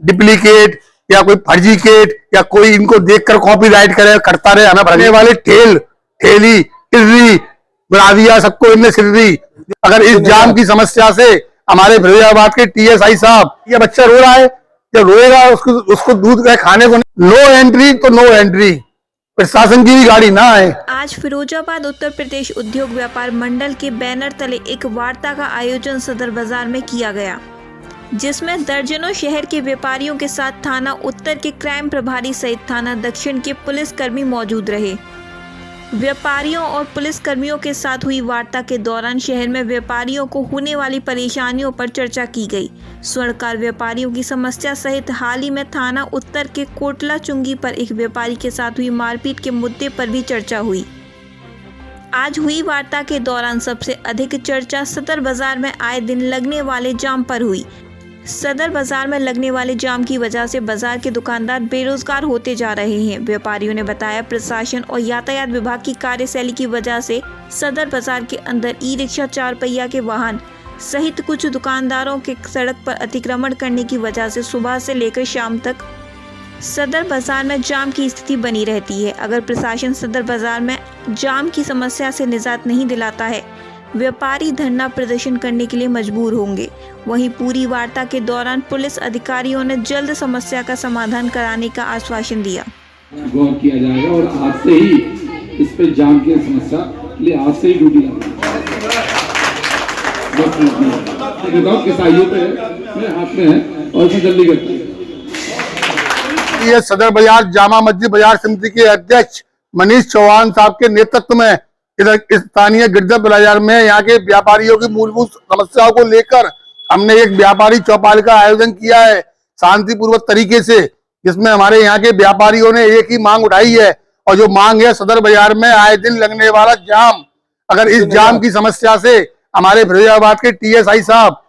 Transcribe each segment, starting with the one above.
Duplicate या कोई फर्जीकेट या कोई इनको देखकर कॉपीराइट करे करता रहे, हमें भरने वाले ठेली टिर्री बना दिया सबको इनने सिर्री। अगर इस जाम की समस्या से हमारे फिरोजाबाद के टीएसआई साहब, ये बच्चा रो रहा है, जब रोएगा उसको दूध खाने को नो एंट्री तो नो एंट्री, प्रशासन की भी गाड़ी ना आए। आज फिरोजाबाद उत्तर प्रदेश उद्योग व्यापार मंडल के बैनर तले एक वार्ता का आयोजन सदर बाजार में किया गया, जिसमें दर्जनों शहर के व्यापारियों के साथ थाना उत्तर के क्राइम प्रभारी सहित थाना दक्षिण के पुलिसकर्मी मौजूद रहे। व्यापारियों और पुलिसकर्मियों के साथ हुई वार्ता के दौरान शहर में व्यापारियों को होने वाली परेशानियों पर चर्चा की गई। स्वर्णकार व्यापारियों की समस्या सहित हाल ही में थाना उत्तर के कोटला चुंगी पर एक व्यापारी के साथ हुई मारपीट के मुद्दे पर भी चर्चा हुई। आज हुई वार्ता के दौरान सबसे अधिक चर्चा सदर बाजार में आए दिन लगने वाले जाम पर हुई। सदर बाजार में लगने वाले जाम की वजह से बाजार के दुकानदार बेरोजगार होते जा रहे हैं। व्यापारियों ने बताया, प्रशासन और यातायात विभाग की कार्यशैली की वजह से सदर बाजार के अंदर ई रिक्शा, 4 पहिया के वाहन सहित कुछ दुकानदारों के सड़क पर अतिक्रमण करने की वजह से सुबह से लेकर शाम तक सदर बाजार में जाम की स्थिति बनी रहती है। अगर प्रशासन सदर बाजार में जाम की समस्या से निजात नहीं दिलाता है, व्यापारी धरना प्रदर्शन करने के लिए मजबूर होंगे। वहीं पूरी वार्ता के दौरान पुलिस अधिकारियों ने जल्द समस्या का समाधान कराने का आश्वासन दिया। गौर किया जाएगा और आज से ही इस पे जाम की समस्या के लिए आज से ही ड्यूटी लगेगी। हाथ में है और इसमें जल्दी करते हैं। ये सदर बाजार जामा मस्जिद बाजार समिति के अध्यक्ष मनीष चौहान साहब के नेतृत्व में इधर स्थानीय गिरधर बाजार में यहाँ के व्यापारियों की मूलभूत समस्याओं को लेकर हमने एक व्यापारी चौपाल का आयोजन किया है शांतिपूर्वक तरीके से, जिसमें हमारे यहाँ के व्यापारियों ने एक ही मांग उठाई है, और जो मांग है सदर बाजार में आए दिन लगने वाला जाम। अगर इस जाम की समस्या से हमारे फिरोजाबाद के टीएसआई साहब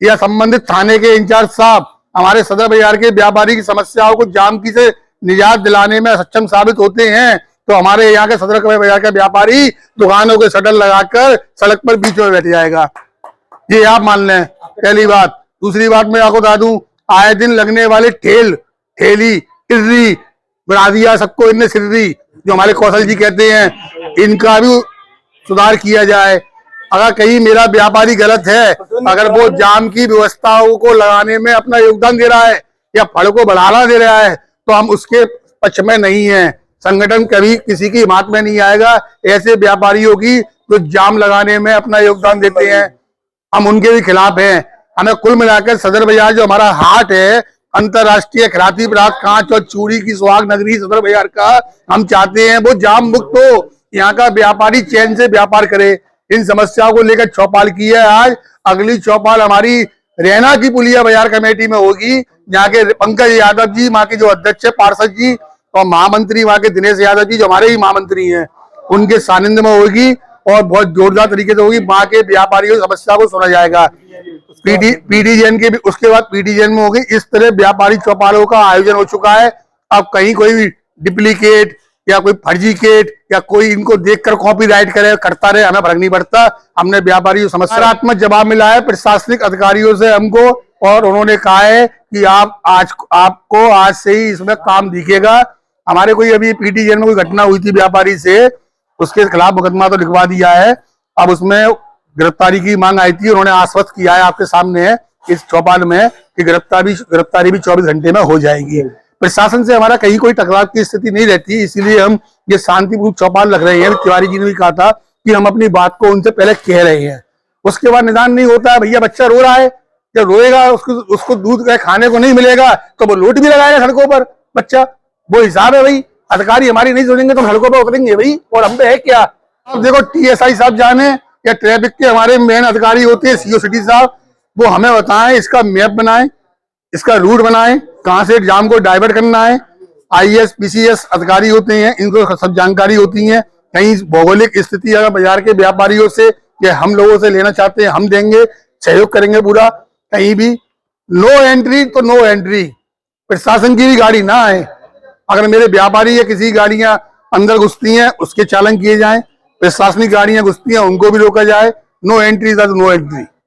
या संबंधित थाने के इंचार्ज साहब हमारे सदर बाजार के व्यापारी की समस्याओं को जाम की से निजात दिलाने में सक्षम साबित होते हैं, तो हमारे यहाँ के सदर बाजार का व्यापारी दुकानों के शटर लगाकर सड़क पर बीच में बैठ जाएगा। ये आप मान लें, पहली बात। दूसरी बात मैं आपको बता दूं, आए दिन लगने वाले ठेली टिर्री बना दिया सबको इनने सिर्री, जो हमारे कौशल जी कहते हैं, इनका भी सुधार किया जाए। अगर कहीं मेरा व्यापारी गलत है, अगर वो जाम की व्यवस्थाओं को लगाने में अपना योगदान दे रहा है या फल को बढ़ावा दे रहा है, तो हम उसके पक्ष में नहीं है। संगठन कभी किसी की हिमात में नहीं आएगा ऐसे व्यापारियों की जो जाम लगाने में अपना योगदान देते हैं, हम उनके भी खिलाफ हैं। हमें कुल मिलाकर सदर बाजार जो हमारा हाट है, अंतरराष्ट्रीय खिलाती पदार्थ, कांच और चूड़ी की सुहाग नगरी सदर बाजार का, हम चाहते हैं वो जाम मुक्त हो, यहाँ का व्यापारी चैन से व्यापार करे। इन समस्याओं को लेकर चौपाल की है आज। अगली चौपाल हमारी रैना की पुलिया बाजार कमेटी में होगी, जहाँ के पंकज यादव जी वहाँ के जो अध्यक्ष है, पार्षद जी, और महामंत्री वहाँ के दिनेश यादव जी जो हमारे ही महामंत्री हैं, उनके सानिध्य में होगी और बहुत जोरदार तरीके से होगी। वहाँ के व्यापारियों की समस्या को सुना जाएगा। पीडीजेन के भी उसके बाद पीडीजेन में होगी। इस तरह व्यापारी चौपालों का आयोजन हो चुका है। अब कहीं कोई भी डुप्लीकेट या कोई फर्जीकेट या कोई इनको देखकर कॉपीराइट करे करता रहे, हमें फर्क नहीं पड़ता। हमने व्यापारियों सकारात्मक जवाब मिला है प्रशासनिक अधिकारियों से हमको, और उन्होंने कहा है कि आपको आज से ही इसमें काम दिखेगा। हमारे कोई अभी पीटीजेन में कोई घटना हुई थी व्यापारी से, उसके खिलाफ मुकदमा तो लिखवा दिया है। अब उसमें गिरफ्तारी की मांग आई थी, उन्होंने आश्वस्त किया है आपके सामने है इस चौपाल में कि गिरफ्तारी भी 24 घंटे में हो जाएगी। प्रशासन से हमारा कहीं कोई टकराव की स्थिति नहीं रहती, इसीलिए हम ये शांतिपूर्वक चौपाल रख रहे हैं। तिवारी जी ने भी कहा था कि हम अपनी बात को उनसे पहले कह रहे हैं, उसके बाद निदान नहीं होता है। भैया बच्चा रो रहा है, जब रोएगा उसको दूध खाने को नहीं मिलेगा तो वो लोट भी लगाएगा सड़कों पर बच्चा, वो हिसाब है भाई। अधिकारी हमारी नहीं सुनेंगे तो सड़कों पर उतरेंगे भाई, और हम पे है क्या। अब देखो टीएसआई साहब जाने या ट्रैफिक के हमारे मेन अधिकारी होते हैं सीओ सिटी साहब, वो हमें बताएं, इसका मैप बनाएं, इसका रूट बनाएं, कहाँ से जाम को डाइवर्ट करना है। आईएएस पीसीएस अधिकारी होते हैं, इनको सब जानकारी होती है। कहीं भौगोलिक स्थिति अगर बाजार के व्यापारियों से या हम लोगों से लेना चाहते हैं, हम देंगे, सहयोग करेंगे पूरा। कहीं भी नो एंट्री तो नो एंट्री, प्रशासन की भी गाड़ी ना आए। अगर मेरे व्यापारी या किसी गाड़ियां अंदर घुसती हैं उसके चालन किए जाएं, प्रशासनिक गाड़ियां घुसती हैं उनको भी रोका जाए। No entry no entry.